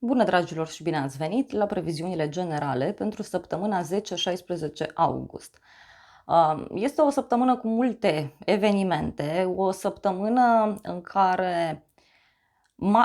Bună, dragilor, și bine ați venit la previziunile generale pentru săptămâna 10-16 august. Este o săptămână cu multe evenimente, o săptămână în care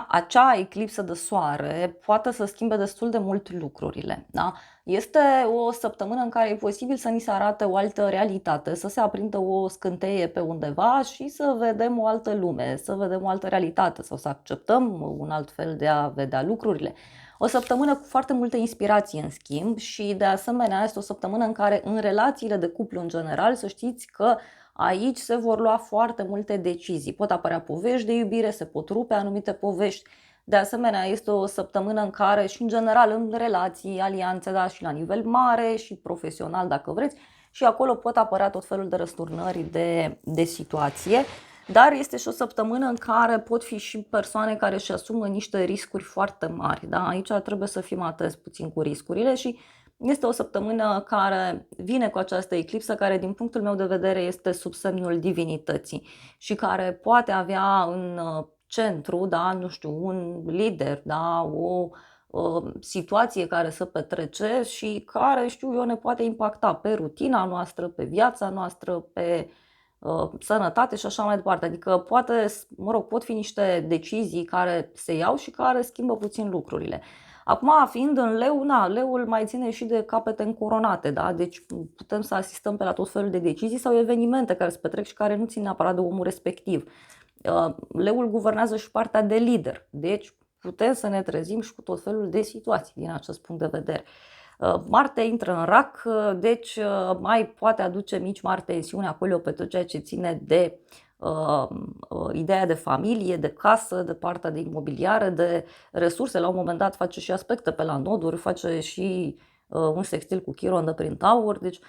acea eclipsă de soare poate să schimbe destul de mult lucrurile. Da? Este o săptămână în care e posibil să ni se arate o altă realitate, să se aprindă o scânteie pe undeva și să vedem o altă lume, să vedem o altă realitate sau să acceptăm un alt fel de a vedea lucrurile. O săptămână cu foarte multă inspirație, în schimb, și de asemenea este o săptămână în care în relațiile de cuplu în general să știți că aici se vor lua foarte multe decizii. Pot apărea povești de iubire, se pot rupe anumite povești. De asemenea, este o săptămână în care și în general în relații, alianțe, da, și la nivel mare și profesional, dacă vreți, și acolo pot apărea tot felul de răsturnări de situație. Dar este și o săptămână în care pot fi și persoane care își asumă niște riscuri foarte mari. Da? Aici trebuie să fim atenți puțin cu riscurile și este o săptămână care vine cu această eclipsă, care din punctul meu de vedere este sub semnul divinității și care poate avea în centru, da, nu știu, un lider, da, o situație care să petrece și care, știu eu, ne poate impacta pe rutina noastră, pe viața noastră, pe sănătate și așa mai departe. Adică poate, pot fi niște decizii care se iau și care schimbă puțin lucrurile. Acum, fiind în leu, leul mai ține și de capete încoronate, da? Deci putem să asistăm pe la tot felul de decizii sau evenimente care se petrec și care nu țin neapărat de omul respectiv. Leul guvernează și partea de lider, deci putem să ne trezim și cu tot felul de situații din acest punct de vedere. Marte intră în rac, deci mai poate aduce mici mari tensiuni acolo pe tot ceea ce ține de ideea de familie, de casă, de partea de imobiliare, de resurse. La un moment dat face și aspecte pe la noduri, face și un sextil cu Chiron de prin Taur. Deci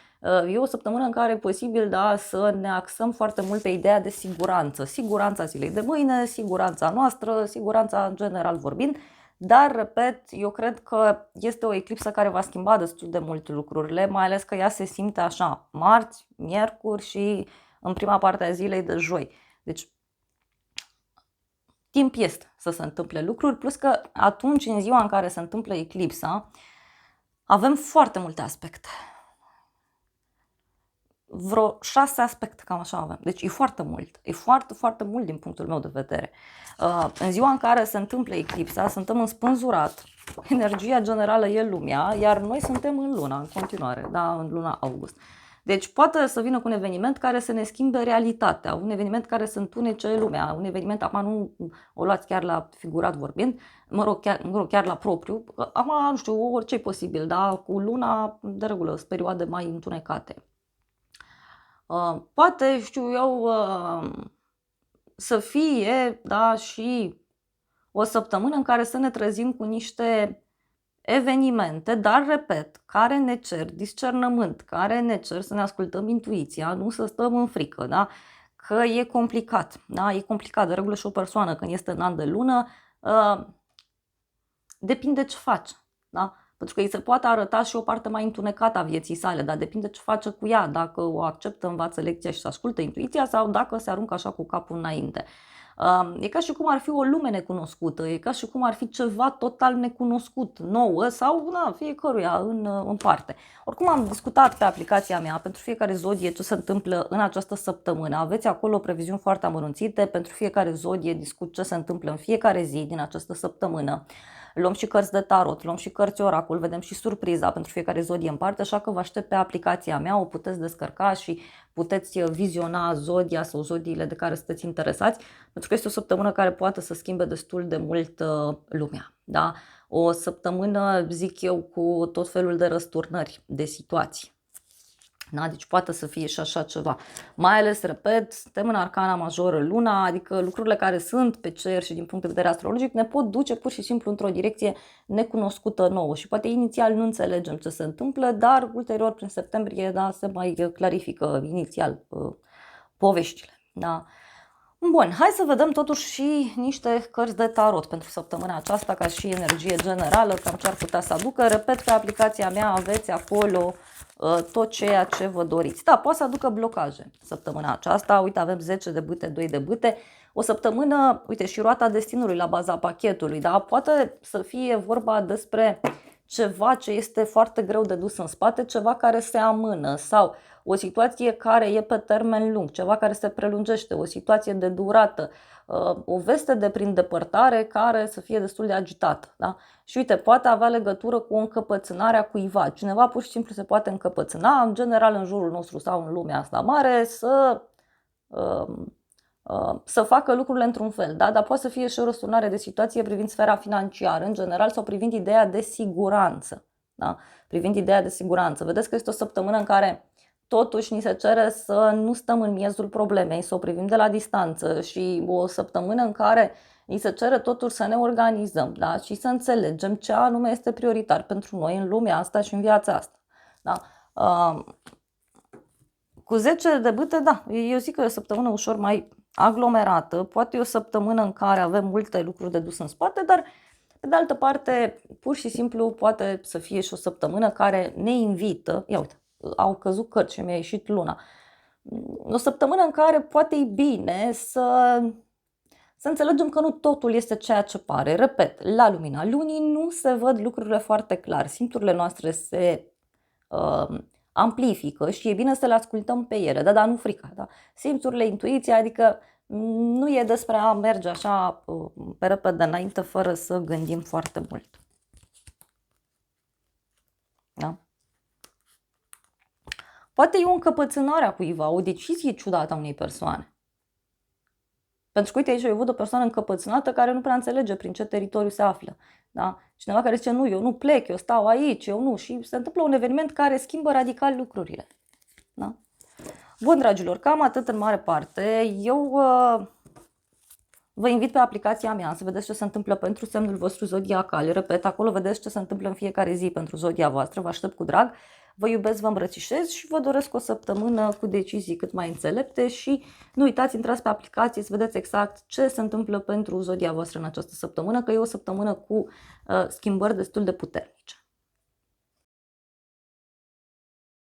e o săptămână în care e posibil, da, să ne axăm foarte mult pe ideea de siguranță. Siguranța zilei de mâine, siguranța noastră, siguranța în general vorbind. Dar, repet, eu cred că este o eclipsă care va schimba destul de mult lucrurile, mai ales că ea se simte așa, marți, miercuri și în prima parte a zilei de joi. Deci, timp este să se întâmple lucruri, plus că atunci, în ziua în care se întâmplă eclipsa, avem foarte multe aspecte. Vreo 6 aspecte, cam așa avem. Deci e foarte mult. E foarte, foarte mult din punctul meu de vedere. În ziua în care se întâmplă eclipsa, suntem înspânzurat. Energia generală e lumea, iar noi suntem în luna, în continuare, da, în luna august. Deci poate să vină cu un eveniment care să ne schimbe realitatea, un eveniment care să întunece lumea, un eveniment, acum nu o luați chiar la figurat vorbind, chiar la propriu, acum nu știu, orice e posibil, da, cu luna, de regulă, sunt perioade mai întunecate. Poate, știu eu, să fie, da, și o săptămână în care să ne trezim cu niște evenimente, dar, repet, care ne cer discernământ, care ne cer să ne ascultăm intuiția, nu să stăm în frică, da? Că e complicat, da? E complicat, de regulă și o persoană când este în an de lună, depinde ce face, da? Pentru că îi se poate arăta și o parte mai întunecată a vieții sale, dar depinde ce face cu ea, dacă o acceptă, învață lecția și se ascultă intuiția sau dacă se aruncă așa cu capul înainte. E ca și cum ar fi o lume necunoscută, e ca și cum ar fi ceva total necunoscut, nouă sau fiecăruia în parte. Oricum am discutat pe aplicația mea pentru fiecare zodie ce se întâmplă în această săptămână. Aveți acolo previziuni foarte amănunțite, pentru fiecare zodie discut ce se întâmplă în fiecare zi din această săptămână. Luăm și cărți de tarot, luăm și cărți oracol, vedem și surpriza pentru fiecare zodie în parte, așa că vă aștept pe aplicația mea, o puteți descărca și puteți viziona zodia sau zodiile de care sunteți interesați, pentru că este o săptămână care poate să schimbe destul de mult lumea. Da? O săptămână, zic eu, cu tot felul de răsturnări, de situații. Da? Deci poate să fie și așa ceva. Mai ales, repet, suntem în arcana majoră luna, adică lucrurile care sunt pe cer și din punct de vedere astrologic ne pot duce pur și simplu într-o direcție necunoscută nouă și poate inițial nu înțelegem ce se întâmplă, dar ulterior prin septembrie, da, se mai clarifică inițial poveștile. Da. Bun, hai să vedem totuși și niște cărți de tarot pentru săptămâna aceasta ca și energie generală, cam ce ar putea să aducă. Repet, pe aplicația mea aveți acolo tot ceea ce vă doriți. Da, poate să aducă blocaje săptămâna aceasta. Uite, avem 10 de bâte, 2 de bâte. O săptămână, uite, și roata destinului la baza pachetului, da? Poate să fie vorba despre ceva ce este foarte greu de dus în spate, ceva care se amână sau o situație care e pe termen lung, ceva care se prelungește, o situație de durată, o veste de prin depărtare care să fie destul de agitată. Da? Și uite, poate avea legătură cu o încăpățânare a cuiva. Cineva pur și simplu se poate încăpățâna, în general în jurul nostru sau în lumea asta mare, să facă lucrurile într-un fel, da? Dar poate să fie și o răsturnare de situație privind sfera financiară, în general, sau privind ideea de siguranță. Da? Privind ideea de siguranță. Vedeți că este o săptămână în care totuși ni se cere să nu stăm în miezul problemei, să o privim de la distanță și o săptămână în care ni se cere totuși să ne organizăm, da? Și să înțelegem ce anume este prioritar pentru noi în lumea asta și în viața asta. Da? Cu 10 de bâte, da, eu zic că e o săptămână ușor mai aglomerată, poate e o săptămână în care avem multe lucruri de dus în spate, dar pe de altă parte, pur și simplu poate să fie și o săptămână care ne invită, ia uite, au căzut cărți și mi-a ieșit luna, o săptămână în care poate e bine să înțelegem că nu totul este ceea ce pare. Repet, la lumina lunii nu se văd lucrurile foarte clar, simțurile noastre se amplifică și e bine să le ascultăm pe ele, da, dar nu frica, da? Simțurile, intuiția, adică nu e despre a merge așa pe repede înainte fără să gândim foarte mult. Da? Poate e o încăpățânare a cuiva, o decizie ciudată a unei persoane. Pentru că, uite, aici eu văd o persoană încăpățânată care nu prea înțelege prin ce teritoriu se află. Da? Cineva care zice, nu, eu nu plec, eu stau aici, eu nu. Și se întâmplă un eveniment care schimbă radical lucrurile. Da? Bun, dragilor, cam atât în mare parte. Eu vă invit pe aplicația mea să vedeți ce se întâmplă pentru semnul vostru zodiacal. Repet, acolo vedeți ce se întâmplă în fiecare zi pentru zodia voastră. Vă aștept cu drag. Vă iubesc, vă îmbrățișez și vă doresc o săptămână cu decizii cât mai înțelepte și nu uitați, intrați pe aplicație să vedeți exact ce se întâmplă pentru zodia voastră în această săptămână, că e o săptămână cu schimbări destul de puternice.